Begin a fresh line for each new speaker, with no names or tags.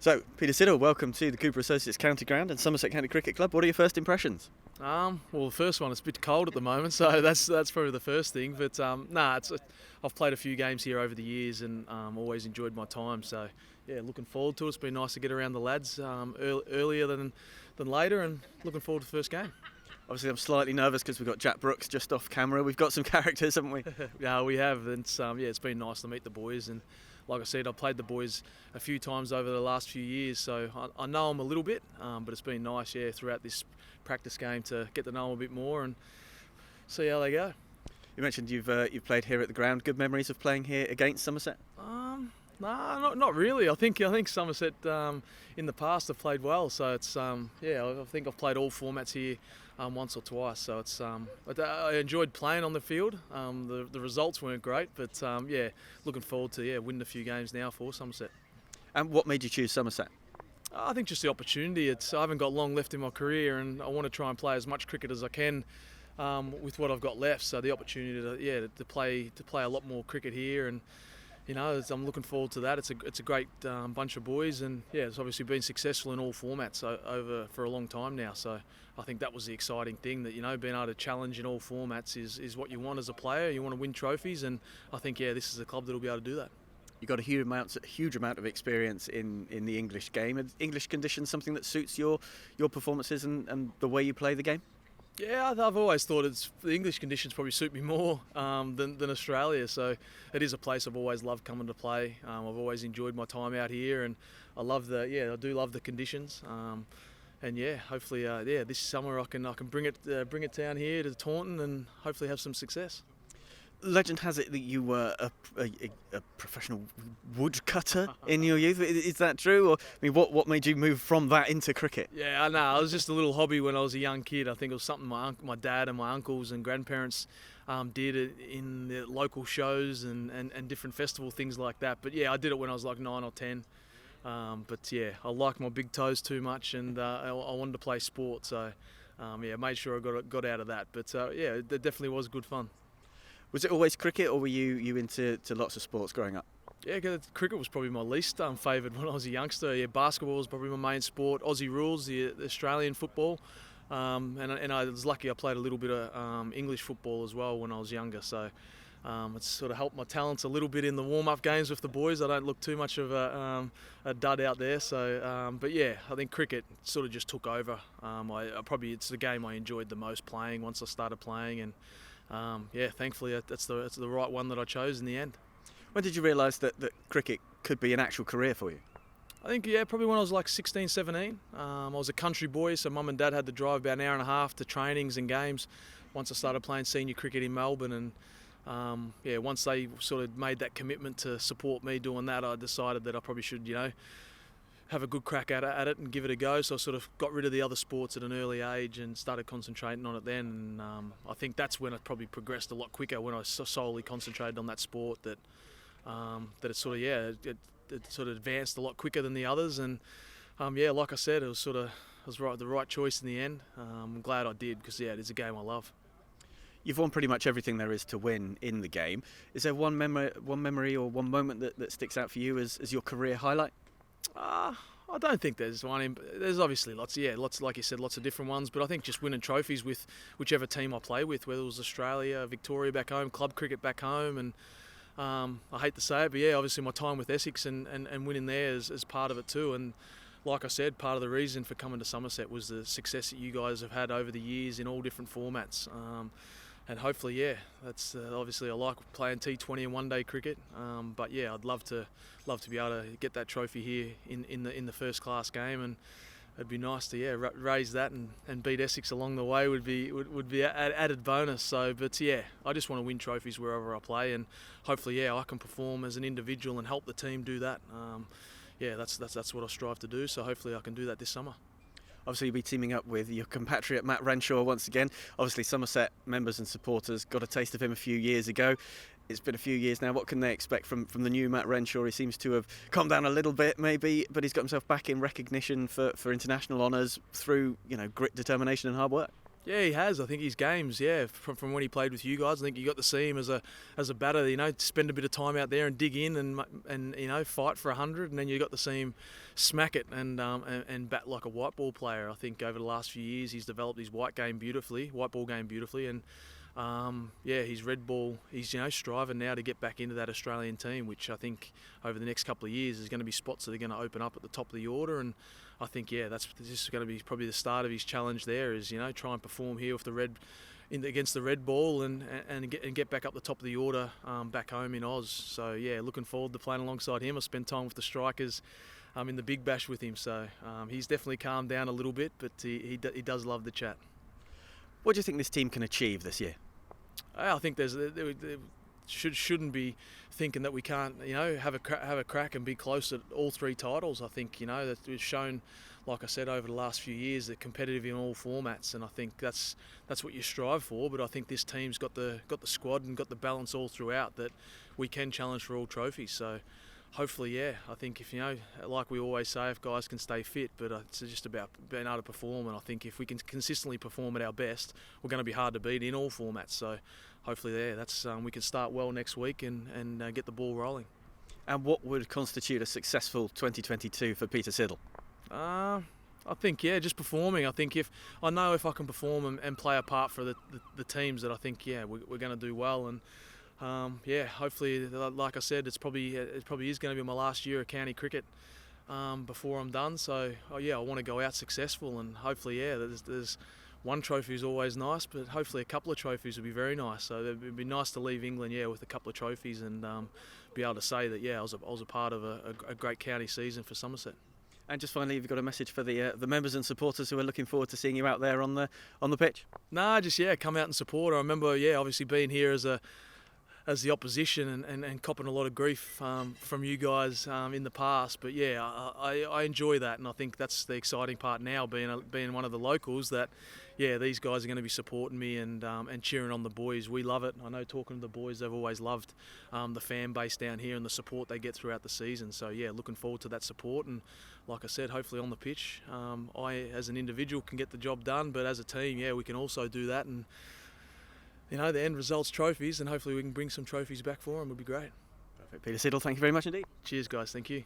So, Peter Siddle, welcome to the Cooper Associates County Ground and Somerset County Cricket Club. What are your first impressions?
Well, the first one, it's a bit cold at the moment, so that's probably the first thing. But I've played a few games here over the years and always enjoyed my time. So yeah, looking forward to it. It's been nice to get around the lads earlier than later, and looking forward to the first game.
Obviously, I'm slightly nervous because we've got Jack Brooks just off camera. We've got some characters, haven't we?
Yeah, we have. And it's been nice to meet the boys. And like I said, I've played the boys a few times over the last few years, so I know them a little bit. But it's been nice, throughout this practice game to get to know them a bit more and see how they go.
You mentioned you've played here at the ground. Good memories of playing here against Somerset?
No, not really. I think Somerset in the past have played well, so it's I think I've played all formats here once or twice. So it's I enjoyed playing on the field. The results weren't great, but looking forward to winning a few games now for Somerset.
And what made you choose Somerset?
I think just the opportunity. I haven't got long left in my career, and I want to try and play as much cricket as I can with what I've got left. So the opportunity to play a lot more cricket here, and I'm looking forward to that. It's a great bunch of boys, and it's obviously been successful in all formats over for a long time now. So I think that was the exciting thing, that being able to challenge in all formats is what you want as a player. You want to win trophies, and I think this is a club that'll be able to do that.
You've got a huge amount of experience in the English game. Are English conditions something that suits your performances and the way you play the game?
Yeah, I've always thought the English conditions probably suit me more than Australia. So it is a place I've always loved coming to play. I've always enjoyed my time out here, and I do love the conditions. Hopefully, this summer I can bring it down here to Taunton and hopefully have some success.
Legend has it that you were a professional woodcutter in your youth. Is that true? Or what made you move from that into cricket?
Yeah, I know. It was just a little hobby when I was a young kid. I think it was something my dad and my uncles and grandparents did it in the local shows and different festival things like that. But I did it when I was like 9 or 10. I like my big toes too much, and I wanted to play sport. So I made sure I got out of that. But it definitely was good fun.
Was it always cricket, or were you into lots of sports growing up?
Yeah, cricket was probably my least favoured when I was a youngster. Yeah, basketball was probably my main sport. Aussie rules, the Australian football, and I was lucky I played a little bit of English football as well when I was younger. So it's sort of helped my talents a little bit in the warm-up games with the boys. I don't look too much of a dud out there. So, I think cricket sort of just took over. It's the game I enjoyed the most playing once I started playing, and thankfully that's the right one that I chose in the end.
When did you realise that cricket could be an actual career for you?
I think probably when I was like 16, 17. I was a country boy, so mum and dad had to drive about an hour and a half to trainings and games once I started playing senior cricket in Melbourne. And once they sort of made that commitment to support me doing that, I decided that I probably should have a good crack at it and give it a go. So I sort of got rid of the other sports at an early age and started concentrating on it then. And I think that's when it probably progressed a lot quicker, when I solely concentrated on that sport, that it sort of advanced a lot quicker than the others. And like I said, it was the right choice in the end. I'm glad I did, because it is a game I love.
You've won pretty much everything there is to win in the game. Is there one memory or one moment that sticks out for you as your career highlight?
I don't think there's one. There's obviously lots, like you said, lots of different ones. But I think just winning trophies with whichever team I play with, whether it was Australia, Victoria back home, club cricket back home, and I hate to say it, but obviously my time with Essex and winning there is part of it too. And like I said, part of the reason for coming to Somerset was the success that you guys have had over the years in all different formats. And hopefully, that's obviously I like playing T20 and one-day cricket. I'd love to be able to get that trophy here in the first class game, and it'd be nice to raise that and beat Essex along the way would be an added bonus. So, I just want to win trophies wherever I play, and hopefully, I can perform as an individual and help the team do that. That's what I strive to do. So hopefully, I can do that this summer.
Obviously, you'll be teaming up with your compatriot Matt Renshaw once again. Obviously, Somerset members and supporters got a taste of him a few years ago. It's been a few years now. What can they expect from the new Matt Renshaw? He seems to have calmed down a little bit, maybe, but he's got himself back in recognition for international honours through grit, determination, and hard work.
Yeah, he has. I think his games, from when he played with you guys, I think you got to see him as a batter, spend a bit of time out there and dig in and fight for 100, and then you got to see him smack it and bat like a white ball player. I think over the last few years he's developed his white ball game beautifully, and his red ball, he's striving now to get back into that Australian team, which I think over the next couple of years is going to be spots that are going to open up at the top of the order. And I think this is going to be probably the start of his challenge. There is try and perform here with against the red ball and get back up the top of the order back home in Oz. So looking forward to playing alongside him. I spent time with the strikers in the Big Bash with him, so he's definitely calmed down a little bit, but he does love the chat.
What do you think this team can achieve this year?
I think there shouldn't be thinking that we can't, have a crack and be close at all three titles. I think that we've shown, like I said, over the last few years, that competitive in all formats, and I think that's what you strive for. But I think this team's got the squad and got the balance all throughout that we can challenge for all trophies. So hopefully, I think if like we always say, if guys can stay fit, but it's just about being able to perform. And I think if we can consistently perform at our best, we're going to be hard to beat in all formats. So hopefully, we can start well next week and get the ball rolling.
And what would constitute a successful 2022 for Peter Siddle?
I think just performing. I think if I can perform and play a part for the teams, that I think we're going to do well. And hopefully, like I said, it probably is going to be my last year of county cricket before I'm done. So I want to go out successful, and hopefully there's one trophy is always nice, but hopefully a couple of trophies would be very nice. So it'd be nice to leave England with a couple of trophies and be able to say that I was a part of a great county season for Somerset.
And just finally, have you got a message for the members and supporters who are looking forward to seeing you out there on the pitch?
Nah, just come out and support. I remember obviously being here as the opposition and copping a lot of grief from you guys in the past, but I enjoy that, and I think that's the exciting part now, being one of the locals, that these guys are going to be supporting me and cheering on the boys. We love it. I know, talking to the boys, they've always loved the fan base down here and the support they get throughout the season. So looking forward to that support, and like I said, hopefully on the pitch, I as an individual can get the job done, but as a team, we can also do that, and the end result's trophies, and hopefully we can bring some trophies back for them. Would be great.
Perfect. Peter Siddle, thank you very much indeed.
Cheers, guys. Thank you.